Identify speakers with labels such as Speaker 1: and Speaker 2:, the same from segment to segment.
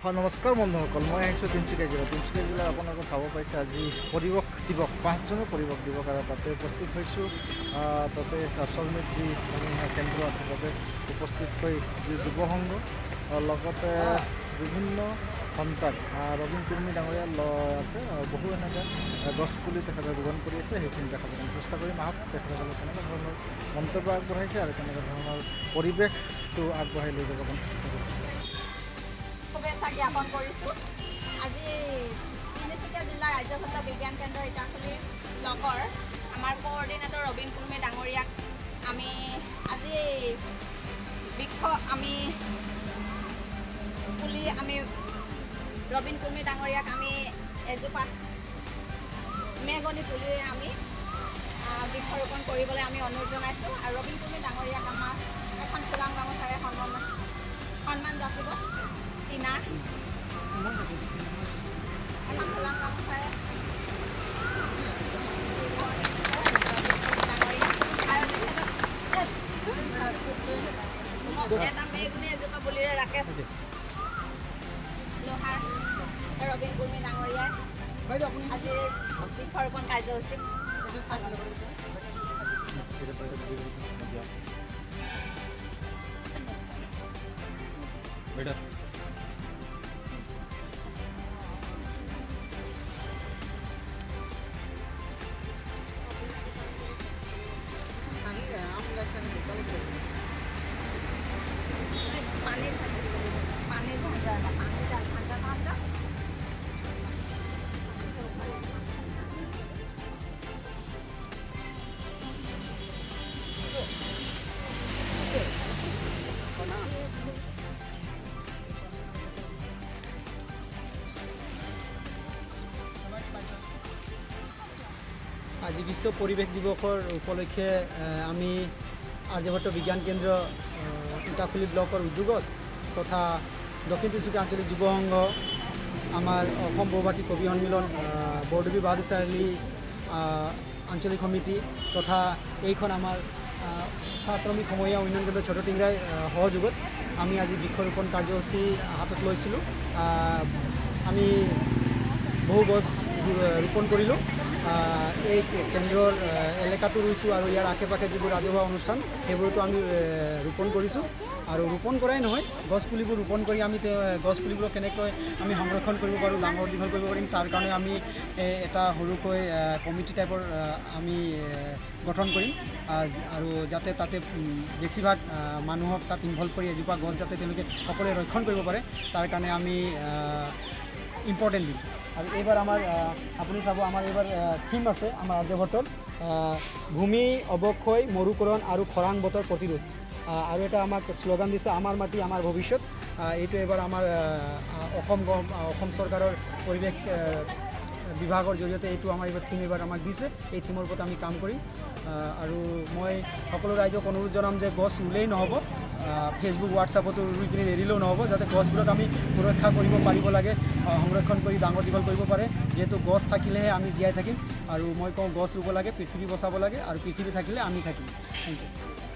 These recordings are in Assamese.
Speaker 1: নমস্কাৰ বন্ধুসকল, মই আহিছোঁ তিনিচুকীয়া জিলাত আপোনালোকে চাব পাইছে আজি পৰিৱেশ দিৱস 5 জুনৰ পৰিৱেশ দিৱস আৰু তাতে উপস্থিত হৈছোঁ। তাতে শ্ৰমিক যি কেন্দ্ৰ আছে তাতে উপস্থিত হৈ যি যুৱ সংঘ লগতে বিভিন্ন সন্তান ৰবীন কুৰ্মী ডাঙৰীয়া আছে বহু এনেকৈ গছপুলি তেখেতে ৰোপণ কৰি আছে। সেইখিনি দেখা যাব চেষ্টা কৰিম। আহক তেখেতসকলে কেনেকুৱা ধৰণৰ মন্তব্য আগবঢ়াইছে আৰু কেনেকুৱা ধৰণৰ পৰিৱেশটো আগবঢ়াই লৈ যাব চেষ্টা কৰিছে।
Speaker 2: শুভেচ্ছা জ্ঞাপন কৰিছোঁ। আজি তিনিচুকীয়া জিলাৰ ৰাজ্যক্ষেত্ৰ বিজ্ঞান কেন্দ্ৰ ইটাখুলিৰ ব্লকৰ আমাৰ কোঅৰ্ডিনেটৰ ৰবীন কুৰ্মী ডাঙৰীয়াক আমি আজি ৰবীন কুৰ্মী ডাঙৰীয়াক আমি এজোপা মেগনি পুলি আমি বৃক্ষৰোপণ কৰিবলৈ আমি অনুৰোধ জনাইছোঁ আৰু ৰবীন কুৰ্মী ডাঙৰীয়াক আমাক এখন ফুলাম গামোচাৰে সন্মান যাচিব। কিনাৰ এখন ফুলাম গামোচাৰে এটা মেগুনি এজোপা পুলিৰে ৰাকেশ লোহাৰ ৰবীন কুৰ্মী ডাঙৰীয়াই আজি বৃক্ষৰোপণ কাৰ্যসূচী
Speaker 3: আজি বিশ্ব পৰিৱেশ দিৱসৰ উপলক্ষে আমি আৰ্যভট্ট বিজ্ঞান কেন্দ্ৰ ইটাখুলি ব্লকৰ উদ্যোগত তথা দক্ষিণ তিনিচুকীয়া আঞ্চলিক যুৱ সংঘ আমাৰ অসম বহুভাষী কবি সন্মিলন বৰডুবি বাহাদুৰ চাৰিআলি আঞ্চলিক সমিতি তথা এইখন আমাৰ শ্ৰমিক সমূহীয়া উন্নয়ন কেন্দ্ৰ ছোট টিংৰাই সহযোগত আমি আজি বৃক্ষৰোপণ কাৰ্যসূচী হাতত লৈছিলোঁ। আমি বহু গছ ৰোপণ কৰিলোঁ। এই কেন্দ্ৰৰ এলেকাটো ৰুইছোঁ আৰু ইয়াৰ আশে পাশে যিবোৰ ৰাজহুৱা অনুষ্ঠান সেইবোৰতো আমি ৰোপণ কৰিছোঁ। আৰু ৰোপণ কৰাই নহয়, গছপুলিবোৰ ৰোপণ কৰি আমি গছপুলিবোৰক কেনেকৈ আমি সংৰক্ষণ কৰিব পাৰোঁ, ডাঙৰ দীঘল কৰিব পাৰিম, তাৰ কাৰণে আমি এটা সৰুকৈ কমিটি টাইপৰ আমি গঠন কৰিম আৰু যাতে তাতে বেছিভাগ মানুহক তাত ইনভলভ কৰি এজোপা গছ যাতে তেওঁলোকে সকলোৱে ৰক্ষণ কৰিব পাৰে তাৰ কাৰণে আমি ইম্পৰ্টেণ্ট দিম। আৰু এইবাৰ আমাৰ আপুনি চাব আমাৰ এইবাৰ থিম আছে আমাৰ আৰ্যভট্টৰ ভূমি অৱক্ষয় মৰুকৰণ আৰু খৰাং বতৰ প্ৰতিৰোধ আৰু এটা আমাক শ্লোগান দিছে আমাৰ মাটি আমাৰ ভৱিষ্যত। এইটো এবাৰ আমাৰ অসম চৰকাৰৰ পৰিৱেশ বিভাগৰ জৰিয়তে এইটো আমাৰ এইবাৰ থিম এইবাৰ আমাক দিছে। এই থিমৰ ওপৰত আমি কাম কৰিম আৰু মই সকলো ৰাইজক অনুৰোধ জনাম যে গছ ৰুলেই নহ'ব, ফেচবুক হোৱাটছআপতো ৰুই কিনি এৰিলেও নহ'ব, যাতে গছবোৰক আমি সুৰক্ষা কৰিব পাৰিব লাগে, সংৰক্ষণ কৰি ডাঙৰ দীঘল কৰিব পাৰে। যিহেতু গছ থাকিলেহে আমি জীয়াই থাকিম আৰু মই কওঁ গছ ৰুব লাগে, পৃথিৱী বচাব লাগে আৰু পৃথিৱী থাকিলে আমি থাকিম। Thank you.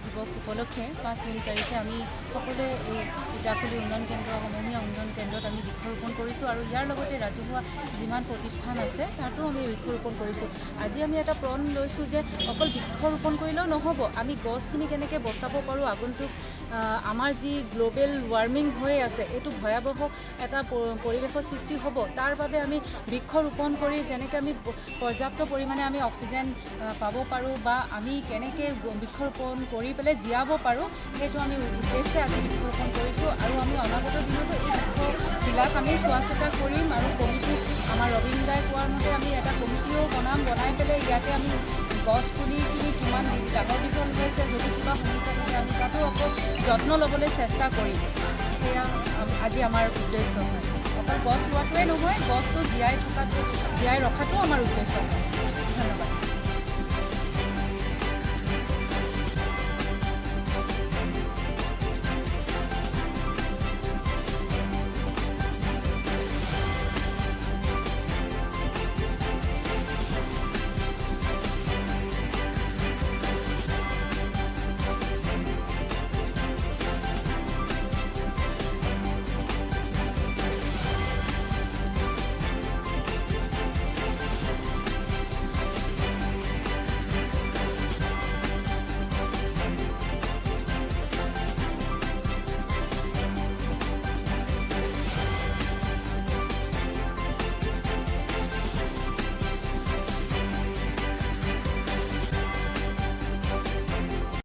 Speaker 4: দিৱস উপলক্ষে 5 জুন তাৰিখে আমি সকলোৱে এই ইটাখুলি উন্নয়ন কেন্দ্ৰ সমূহীয়া উন্নয়ন কেন্দ্ৰত আমি বৃক্ষৰোপণ কৰিছোঁ আৰু ইয়াৰ লগতে ৰাজহুৱা যিমান প্ৰতিষ্ঠান আছে তাতো আমি বৃক্ষৰোপণ কৰিছোঁ। আজি আমি এটা প্ৰণ লৈছোঁ যে অকল বৃক্ষৰোপণ কৰিলেও নহ'ব, আমি গছখিনি কেনেকৈ বচাব পাৰোঁ। আগন্তুক আমাৰ যি গ্ল'বেল ৱাৰ্মিং হৈ আছে এইটো ভয়াৱহ এটা পৰিৱেশৰ সৃষ্টি হ'ব, তাৰ বাবে আমি বৃক্ষৰোপণ কৰি যেনেকৈ আমি পৰ্যাপ্ত পৰিমাণে আমি অক্সিজেন পাব পাৰোঁ বা আমি কেনেকৈ বৃক্ষৰোপণ কৰি পেলাই জীয়াব পাৰোঁ সেইটো আমি উদ্দেশ্যে আজি বৃক্ষৰোপণ কৰিছোঁ। আৰু আমি অনাগত দিনতো এই বৃক্ষবিলাক আমি চোৱা চিতা কৰিম আৰু কমিটি আমাৰ ৰবীন দাই কোৱাৰ মতে আমি এটা কমিটিও বনাই পেলাই ইয়াতে আমি গছ পুলিখিনি কিমান ডাঙৰ দীঘল হৈছে যদি কিবা সমস্যা থাকে আমি তাতো আকৌ যত্ন ল'বলৈ চেষ্টা কৰিম। সেয়া আজি আমাৰ উদ্দেশ্য হয়। অকল গছ ৰোৱাটোৱে নহয়, গছটো জীয়াই ৰখাটো আমাৰ উদ্দেশ্য হয়। ধন্যবাদ।